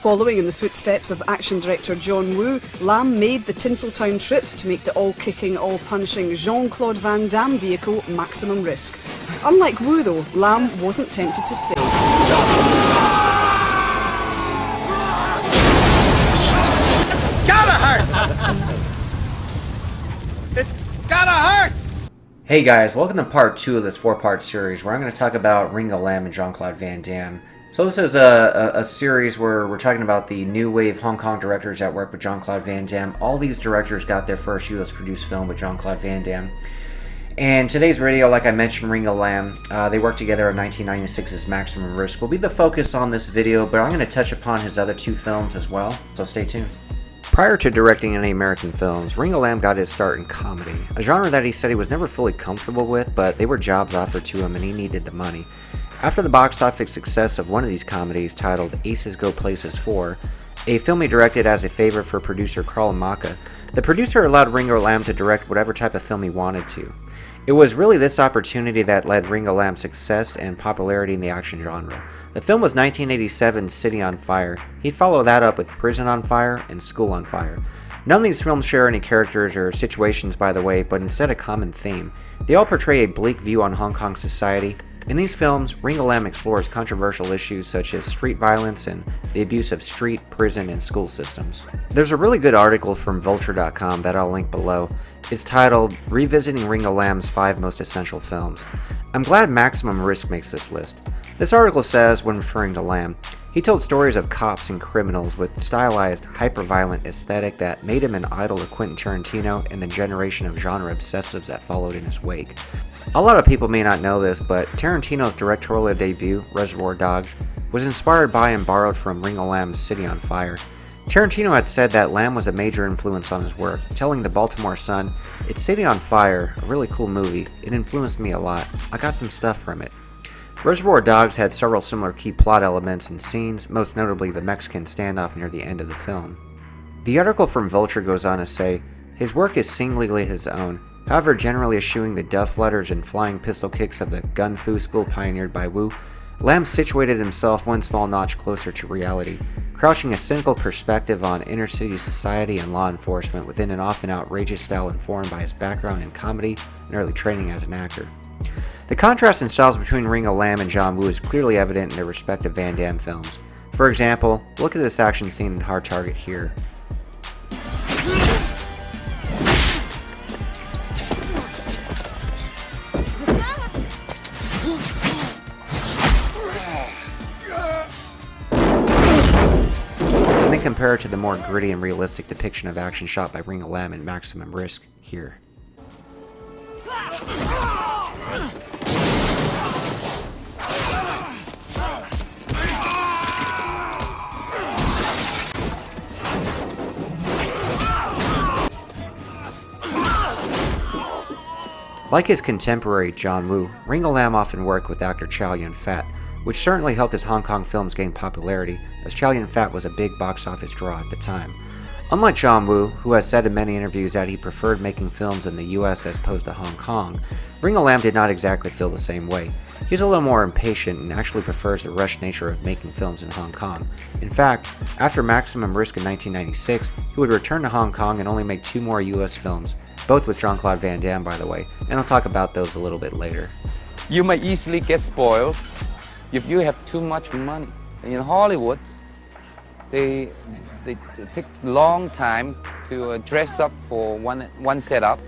Following in the footsteps of action director John Woo, Lam made the Tinseltown trip to make the all-kicking, all-punishing Jean-Claude Van Damme vehicle Maximum Risk. Unlike Woo though, Lam wasn't tempted to stay. Gotta hurt! It's gotta hurt! Hey guys, welcome to part 2 of this 4-part series where I'm going to talk about Ringo Lam and Jean-Claude Van Damme. So this is a series where we're talking about the new wave Hong Kong directors that work with Jean-Claude Van Damme. All these directors got their first US produced film with Jean-Claude Van Damme. And today's video, like I mentioned, Ringo Lam, they worked together in 1996's Maximum Risk will be the focus on this video, but I'm going to touch upon his other 2 films as well, so stay tuned. Prior to directing any American films, Ringo Lam got his start in comedy, a genre that he said he was never fully comfortable with, but they were jobs offered to him and he needed the money. After the box office success of one of these comedies titled Aces Go Places 4, a film he directed as a favor for producer Carl Maka, the producer allowed Ringo Lam to direct whatever type of film he wanted to. It was really this opportunity that led Ringo Lam's success and popularity in the action genre. The film was 1987's City on Fire. He'd follow that up with Prison on Fire and School on Fire. None of these films share any characters or situations, by the way, but instead a common theme. They all portray a bleak view on Hong Kong society. In these films, Ringo Lam explores controversial issues such as street violence and the abuse of street, prison, and school systems. There's a really good article from Vulture.com that I'll link below. It's titled, Revisiting Ringo Lam's 5 Most Essential Films. I'm glad Maximum Risk makes this list. This article says, when referring to Lam, he told stories of cops and criminals with stylized, hyper-violent aesthetic that made him an idol of Quentin Tarantino and the generation of genre obsessives that followed in his wake. A lot of people may not know this, but Tarantino's directorial debut, Reservoir Dogs, was inspired by and borrowed from Ringo Lam's City on Fire. Tarantino had said that Lam was a major influence on his work, telling the Baltimore Sun, "It's City on Fire, a really cool movie. It influenced me a lot. I got some stuff from it." Reservoir Dogs had several similar key plot elements and scenes, most notably the Mexican standoff near the end of the film. The article from Vulture goes on to say, his work is singularly his own, however generally eschewing the duff letters and flying pistol kicks of the gun fu school pioneered by Wu, Lam situated himself one small notch closer to reality, crouching a cynical perspective on inner-city society and law enforcement within an often outrageous style informed by his background in comedy and early training as an actor. The contrast in styles between Ringo Lam and John Woo is clearly evident in their respective Van Damme films. For example, look at this action scene in Hard Target here. And then compare it to the more gritty and realistic depiction of action shot by Ringo Lam in Maximum Risk here. Like his contemporary John Woo, Ringo Lam often worked with actor Chow Yun-fat, which certainly helped his Hong Kong films gain popularity, as Chow Yun-fat was a big box office draw at the time. Unlike John Woo, who has said in many interviews that he preferred making films in the US as opposed to Hong Kong, Ringo Lam did not exactly feel the same way. He's a little more impatient and actually prefers the rushed nature of making films in Hong Kong. In fact, after Maximum Risk in 1996, he would return to Hong Kong and only make 2 more US films, both with Jean-Claude Van Damme, by the way, and I'll talk about those a little bit later. You may easily get spoiled if you have too much money. In Hollywood, they take a long time to dress up for one setup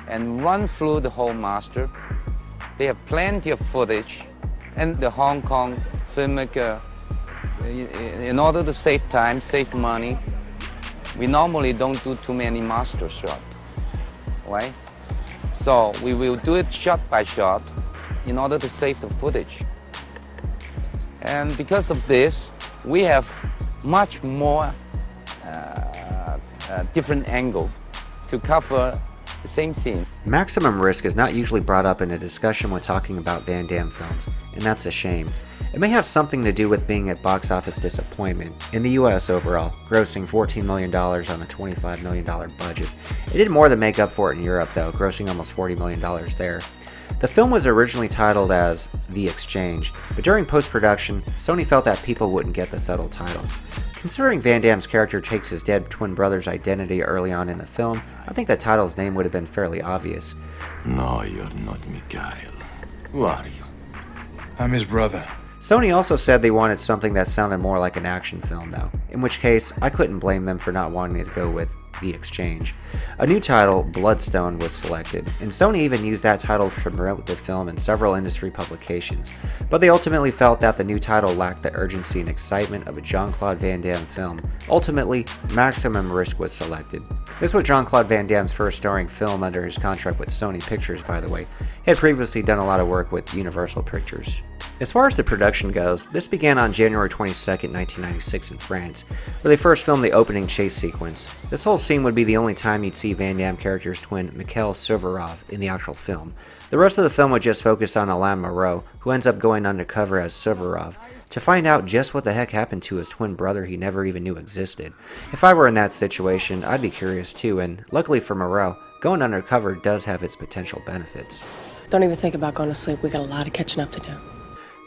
and run through the whole master. They have plenty of footage, and the Hong Kong filmmaker, in order to save time, save money, we normally don't do too many master shots, right? So we will do it shot by shot in order to save the footage. And because of this, we have much more different angle to cover the same scene. Maximum Risk is not usually brought up in a discussion when talking about Van Damme films, and that's a shame. It may have something to do with being a box office disappointment. In the US overall, grossing $14 million on a $25 million budget. It did more than make up for it in Europe though, grossing almost $40 million there. The film was originally titled as The Exchange, but during post-production, Sony felt that people wouldn't get the subtle title. Considering Van Damme's character takes his dead twin brother's identity early on in the film, I think the title's name would have been fairly obvious. No, you're not Mikhail. Who are you? I'm his brother. Sony also said they wanted something that sounded more like an action film though, in which case I couldn't blame them for not wanting to go with The Exchange. A new title, Bloodstone, was selected, and Sony even used that title to promote the film in several industry publications, but they ultimately felt that the new title lacked the urgency and excitement of a Jean-Claude Van Damme film. Ultimately, Maximum Risk was selected. This was Jean-Claude Van Damme's first starring film under his contract with Sony Pictures, by the way. He had previously done a lot of work with Universal Pictures. As far as the production goes, this began on January 22, 1996 in France, where they first filmed the opening chase sequence. This whole scene would be the only time you'd see Van Damme character's twin Mikhail Suvorov in the actual film. The rest of the film would just focus on Alain Moreau, who ends up going undercover as Suvorov, to find out just what the heck happened to his twin brother he never even knew existed. If I were in that situation, I'd be curious too, and luckily for Moreau, going undercover does have its potential benefits. Don't even think about going to sleep. We got a lot of catching up to do.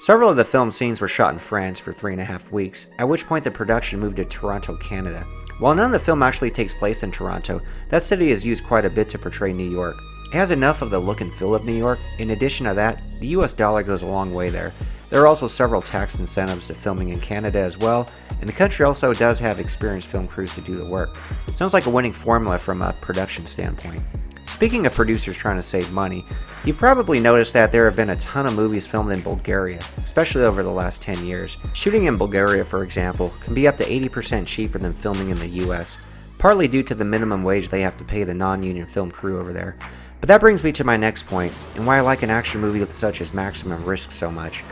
Several of the film scenes were shot in France for 3.5 weeks, at which point the production moved to Toronto, Canada. While none of the film actually takes place in Toronto, that city is used quite a bit to portray New York. It has enough of the look and feel of New York. In addition to that, the US dollar goes a long way there. There are also several tax incentives to filming in Canada as well, and the country also does have experienced film crews to do the work. Sounds like a winning formula from a production standpoint. Speaking of producers trying to save money, you've probably noticed that there have been a ton of movies filmed in Bulgaria, especially over the last 10 years. Shooting in Bulgaria, for example, can be up to 80% cheaper than filming in the US, partly due to the minimum wage they have to pay the non-union film crew over there. But that brings me to my next point, and why I like an action movie such as Maximum Risk so much.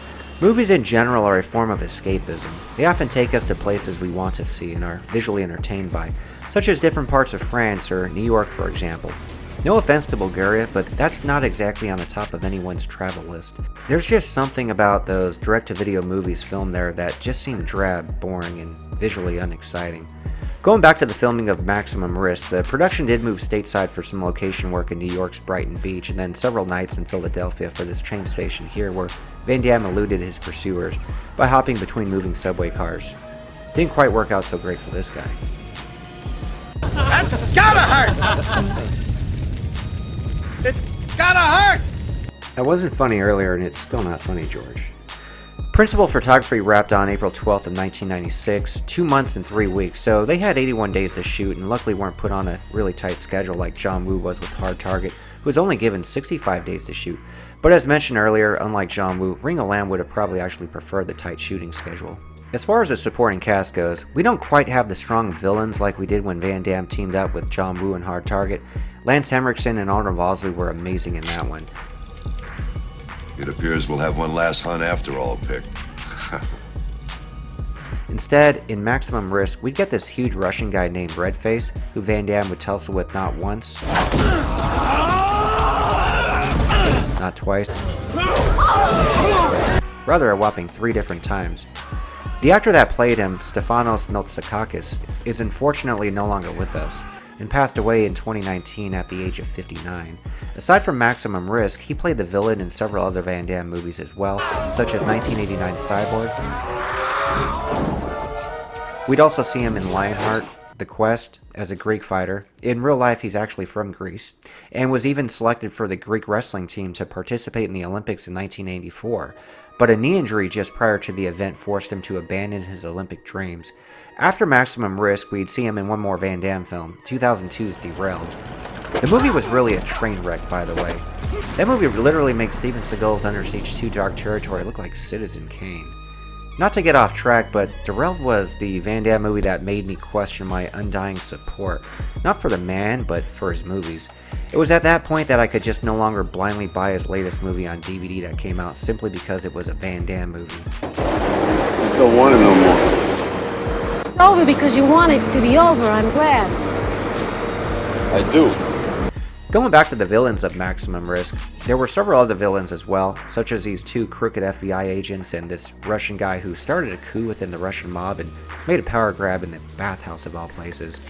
Movies in general are a form of escapism. They often take us to places we want to see and are visually entertained by, such as different parts of France or New York, for example. No offense to Bulgaria, but that's not exactly on the top of anyone's travel list. There's just something about those direct-to-video movies filmed there that just seem drab, boring, and visually unexciting. Going back to the filming of Maximum Risk, the production did move stateside for some location work in New York's Brighton Beach, and then several nights in Philadelphia for this train station here where Van Damme eluded his pursuers by hopping between moving subway cars. Didn't quite work out so great for this guy. That's gotta hurt! It's gotta hurt! That wasn't funny earlier, and it's still not funny, George. Principal photography wrapped on April 12th of 1996, 2 months and 3 weeks, so they had 81 days to shoot and luckily weren't put on a really tight schedule like John Woo was with Hard Target, who was only given 65 days to shoot. But as mentioned earlier, unlike John Woo, Ringo Lam would have probably actually preferred the tight shooting schedule. As far as the supporting cast goes, we don't quite have the strong villains like we did when Van Damme teamed up with John Woo in Hard Target. Lance Henriksen and Arnold Vosloo were amazing in that one. It appears we'll have one last hunt after all, Pick. Instead, in Maximum Risk, we'd get this huge Russian guy named Redface, who Van Damme would tussle with not once, not twice, rather a whopping 3 different times. The actor that played him, Stefanos Miltsakakis, is unfortunately no longer with us, and passed away in 2019 at the age of 59. Aside from Maximum Risk, he played the villain in several other Van Damme movies as well, such as 1989's Cyborg. We'd also see him in Lionheart, The Quest, as a Greek fighter. In real life, he's actually from Greece, and was even selected for the Greek wrestling team to participate in the Olympics in 1984. But a knee injury just prior to the event forced him to abandon his Olympic dreams. After Maximum Risk, we'd see him in one more Van Damme film, 2002's Derailed. The movie was really a train wreck, by the way. That movie literally makes Steven Seagal's Under Siege 2 Dark Territory look like Citizen Kane. Not to get off track, but Derailed was the Van Damme movie that made me question my undying support, not for the man, but for his movies. It was at that point that I could just no longer blindly buy his latest movie on DVD that came out simply because it was a Van Damme movie. Don't want it no more. It's over because you want it to be over, I'm glad. I do. Going back to the villains of Maximum Risk, there were several other villains as well, such as these 2 crooked FBI agents and this Russian guy who started a coup within the Russian mob and made a power grab in the bathhouse of all places.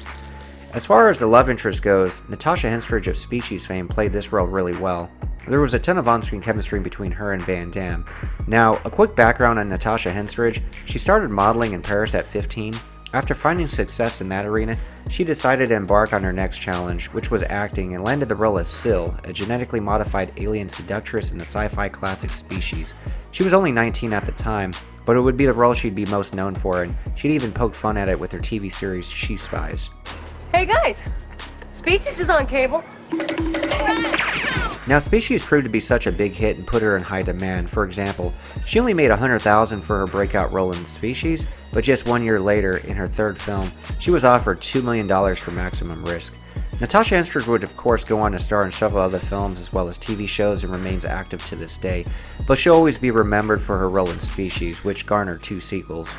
As far as the love interest goes, Natasha Henstridge of Species fame played this role really well. There was a ton of on-screen chemistry between her and Van Damme. Now, a quick background on Natasha Henstridge: she started modeling in Paris at 15, After finding success in that arena, she decided to embark on her next challenge, which was acting, and landed the role as Syl, a genetically modified alien seductress in the sci-fi classic Species. She was only 19 at the time, but it would be the role she'd be most known for, and she'd even poked fun at it with her TV series She Spies. Hey guys, Species is on cable. Now, Species proved to be such a big hit and put her in high demand. For example, she only made $100,000 for her breakout role in Species, but just 1 year later, in her third film, she was offered $2 million for Maximum Risk. Natasha Henstridge would of course go on to star in several other films as well as TV shows and remains active to this day, but she'll always be remembered for her role in Species, which garnered 2 sequels.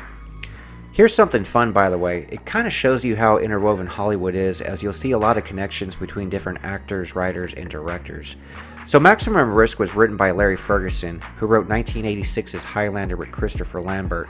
Here's something fun, by the way. It kind of shows you how interwoven Hollywood is, as you'll see a lot of connections between different actors, writers, and directors. So Maximum Risk was written by Larry Ferguson, who wrote 1986's Highlander with Christopher Lambert.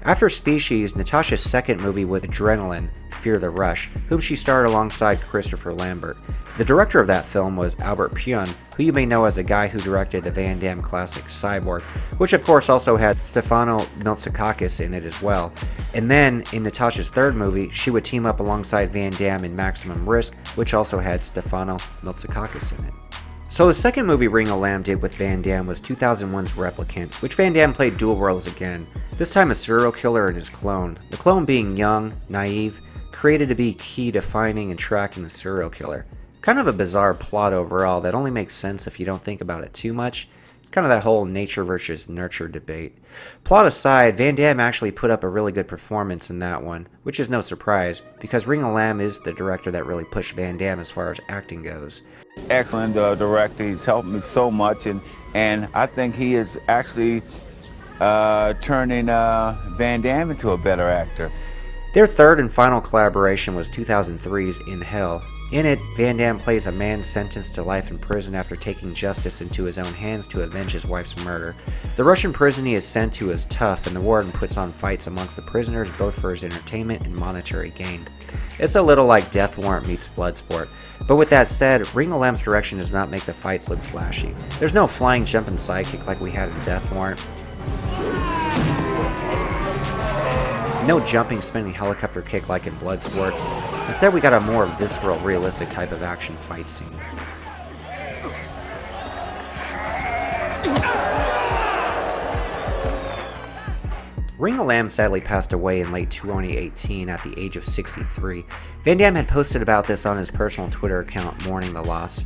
After Species, Natasha's second movie was Adrenaline, Fear the Rush, whom she starred alongside Christopher Lambert. The director of that film was Albert Pyun, who you may know as the guy who directed the Van Damme classic Cyborg, which of course also had Stefanos Miltsakakis in it as well. And then, in Natasha's third movie, she would team up alongside Van Damme in Maximum Risk, which also had Stefanos Miltsakakis in it. So the second movie Ringo Lam did with Van Damme was 2001's Replicant, which Van Damme played dual roles again, this time a serial killer and his clone, the clone being young, naive, created to be key to finding and tracking the serial killer. Kind of a bizarre plot overall that only makes sense if you don't think about it too much. It's kind of that whole nature versus nurture debate. Plot aside, Van Damme actually put up a really good performance in that one, which is no surprise, because Ringo Lam is the director that really pushed Van Damme as far as acting goes. Excellent director. He's helped me so much, and I think he is actually turning Van Damme into a better actor. Their third and final collaboration was 2003's In Hell. In it, Van Damme plays a man sentenced to life in prison after taking justice into his own hands to avenge his wife's murder. The Russian prison he is sent to is tough, and the warden puts on fights amongst the prisoners both for his entertainment and monetary gain. It's a little like Death Warrant meets Bloodsport. But with that said, Ringo Lam's direction does not make the fights look flashy. There's no flying jumping sidekick like we had in Death Warrant. No jumping, spinning helicopter kick like in Bloodsport. Instead, we got a more visceral, realistic type of action fight scene. Ringo Lam sadly passed away in late 2018 at the age of 63. Van Damme had posted about this on his personal Twitter account mourning the loss.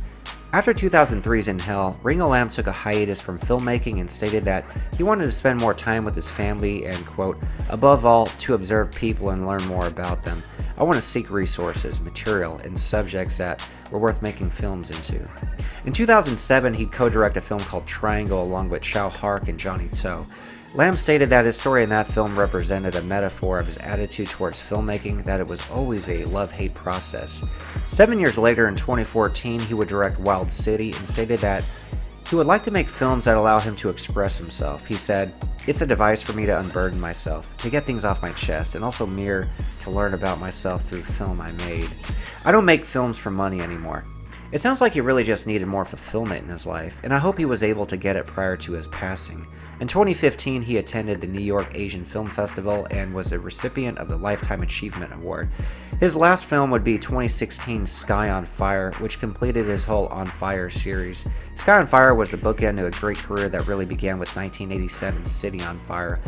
After 2003's In Hell, Ringo Lam took a hiatus from filmmaking and stated that he wanted to spend more time with his family and, quote, above all, to observe people and learn more about them. I want to seek resources, material, and subjects that were worth making films into. In 2007, he'd co-direct a film called Triangle along with Chow Hark and Johnny To. Lam stated that his story in that film represented a metaphor of his attitude towards filmmaking, that it was always a love-hate process. 7 years later, in 2014, he would direct Wild City and stated that he would like to make films that allow him to express himself. He said, "It's a device for me to unburden myself, to get things off my chest, and also mirror to learn about myself through film I made. I don't make films for money anymore." It sounds like he really just needed more fulfillment in his life, and I hope he was able to get it prior to his passing. In 2015, he attended the New York Asian Film Festival and was a recipient of the Lifetime Achievement Award. His last film would be 2016's Sky on Fire, which completed his whole On Fire series. Sky on Fire was the bookend to a great career that really began with 1987's City on Fire.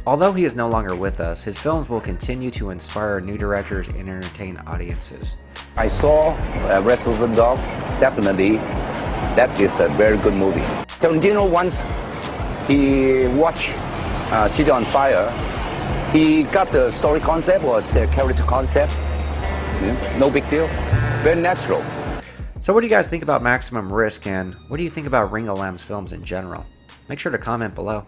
Although he is no longer with us, his films will continue to inspire new directors and entertain audiences. I saw Reservoir Dog. Definitely, that is a very good movie. Tarantino once he watched City on Fire. He got the story concept or the character concept. Yeah, no big deal. Very natural. So what do you guys think about Maximum Risk, and what do you think about Ringo Lam's films in general? Make sure to comment below.